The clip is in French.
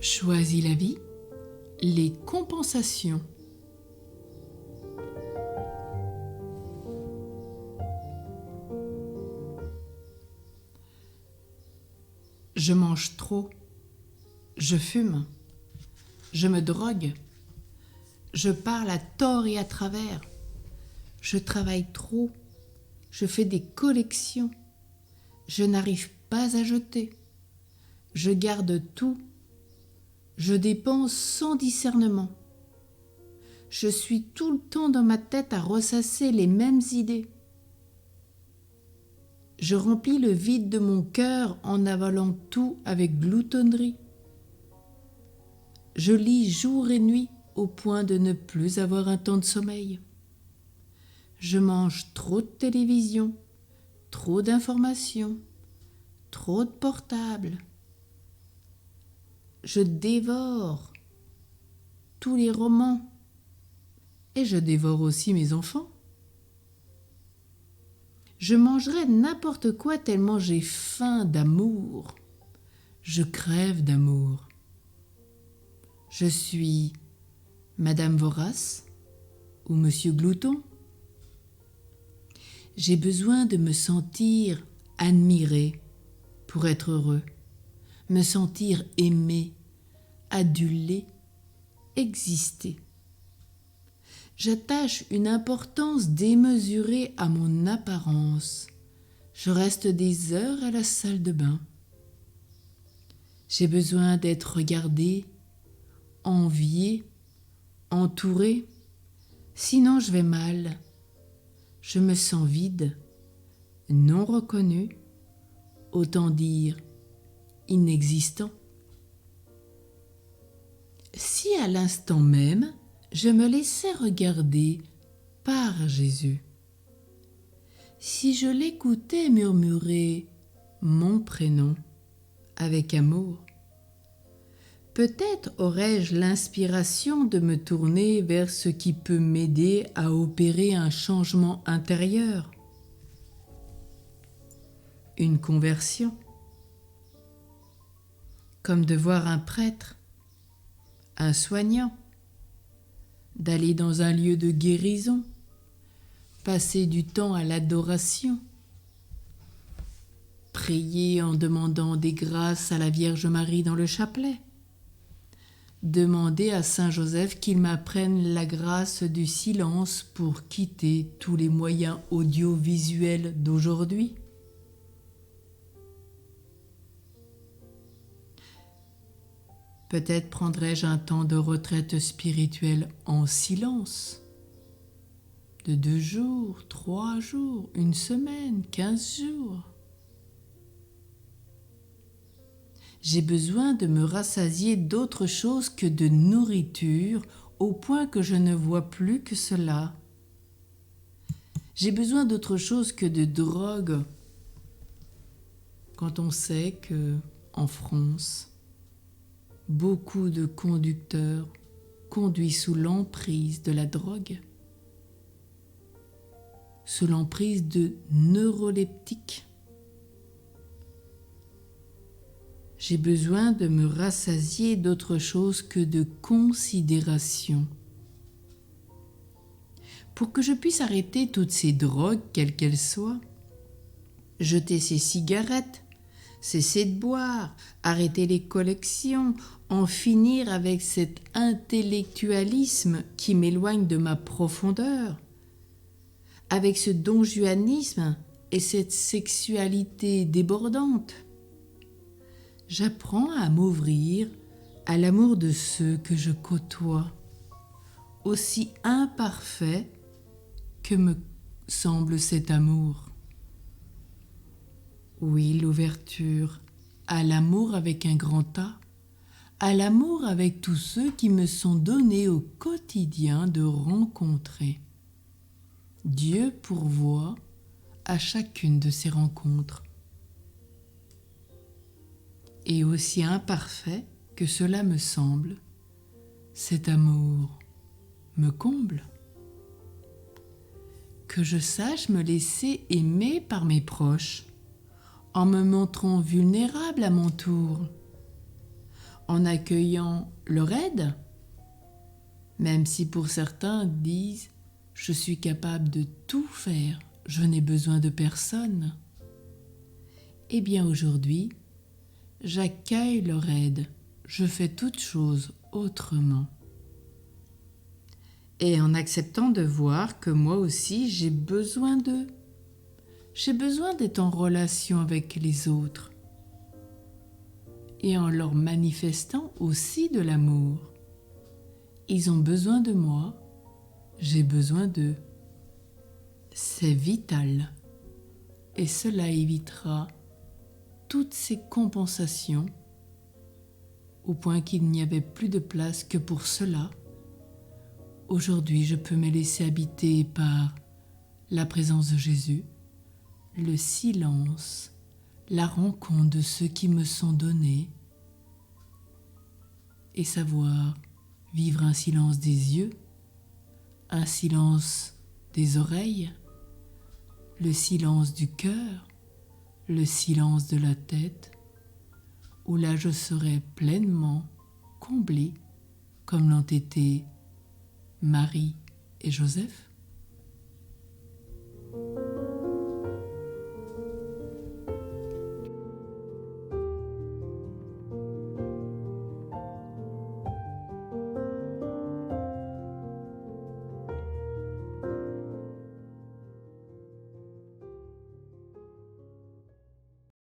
Choisis la vie, les compensations. Je mange trop, je fume, je me drogue, je parle à tort et à travers, je travaille trop, je fais des collections, je n'arrive pas à jeter, je garde tout, je dépense sans discernement, je suis tout le temps dans ma tête à ressasser les mêmes idées. Je remplis le vide de mon cœur en avalant tout avec gloutonnerie. Je lis jour et nuit au point de ne plus avoir un temps de sommeil. Je mange trop de télévision, trop d'informations, trop de portables. Je dévore tous les romans et je dévore aussi mes enfants. Je mangerai n'importe quoi tellement j'ai faim d'amour. Je crève d'amour. Je suis Madame Vorace ou Monsieur Glouton. J'ai besoin de me sentir admiré pour être heureux, me sentir aimé, adulé, exister. J'attache une importance démesurée à mon apparence. Je reste des heures à la salle de bain. J'ai besoin d'être regardé, envié, entouré, sinon je vais mal. Je me sens vide, non reconnu, autant dire inexistant. Si à l'instant même, je me laissais regarder par Jésus, si je l'écoutais murmurer mon prénom avec amour, peut-être aurais-je l'inspiration de me tourner vers ce qui peut m'aider à opérer un changement intérieur, une conversion, comme de voir un prêtre, un soignant, d'aller dans un lieu de guérison, passer du temps à l'adoration, prier en demandant des grâces à la Vierge Marie dans le chapelet, demander à Saint Joseph qu'il m'apprenne la grâce du silence pour quitter tous les moyens audiovisuels d'aujourd'hui. Peut-être prendrai-je un temps de retraite spirituelle en silence, de 2 jours, 3 jours, 1 semaine, 15 jours. J'ai besoin de me rassasier d'autre chose que de nourriture, au point que je ne vois plus que cela. J'ai besoin d'autre chose que de drogue, quand on sait que, en France, beaucoup de conducteurs conduisent sous l'emprise de la drogue, sous l'emprise de neuroleptiques. J'ai besoin de me rassasier d'autre chose que de considération. Pour que je puisse arrêter toutes ces drogues, quelles qu'elles soient, jeter ces cigarettes, cesser de boire, arrêter les collections, en finir avec cet intellectualisme qui m'éloigne de ma profondeur, avec ce donjuanisme et cette sexualité débordante. J'apprends à m'ouvrir à l'amour de ceux que je côtoie, aussi imparfait que me semble cet amour. Oui, l'ouverture à l'amour avec un grand A, à l'amour avec tous ceux qui me sont donnés au quotidien de rencontrer. Dieu pourvoit à chacune de ces rencontres. Et aussi imparfait que cela me semble, cet amour me comble. Que je sache me laisser aimer par mes proches, en me montrant vulnérable à mon tour, en accueillant leur aide, même si pour certains disent « je suis capable de tout faire, je n'ai besoin de personne ». Eh bien aujourd'hui, j'accueille leur aide, je fais toutes choses autrement. Et en acceptant de voir que moi aussi j'ai besoin d'eux. J'ai besoin d'être en relation avec les autres. Et en leur manifestant aussi de l'amour. Ils ont besoin de moi, j'ai besoin d'eux. C'est vital. Et cela évitera toutes ces compensations au point qu'il n'y avait plus de place que pour cela. Aujourd'hui, je peux me laisser habiter par la présence de Jésus, le silence, la rencontre de ceux qui me sont donnés et savoir vivre un silence des yeux, un silence des oreilles, le silence du cœur, le silence de la tête, où là je serai pleinement comblé comme l'ont été Marie et Joseph.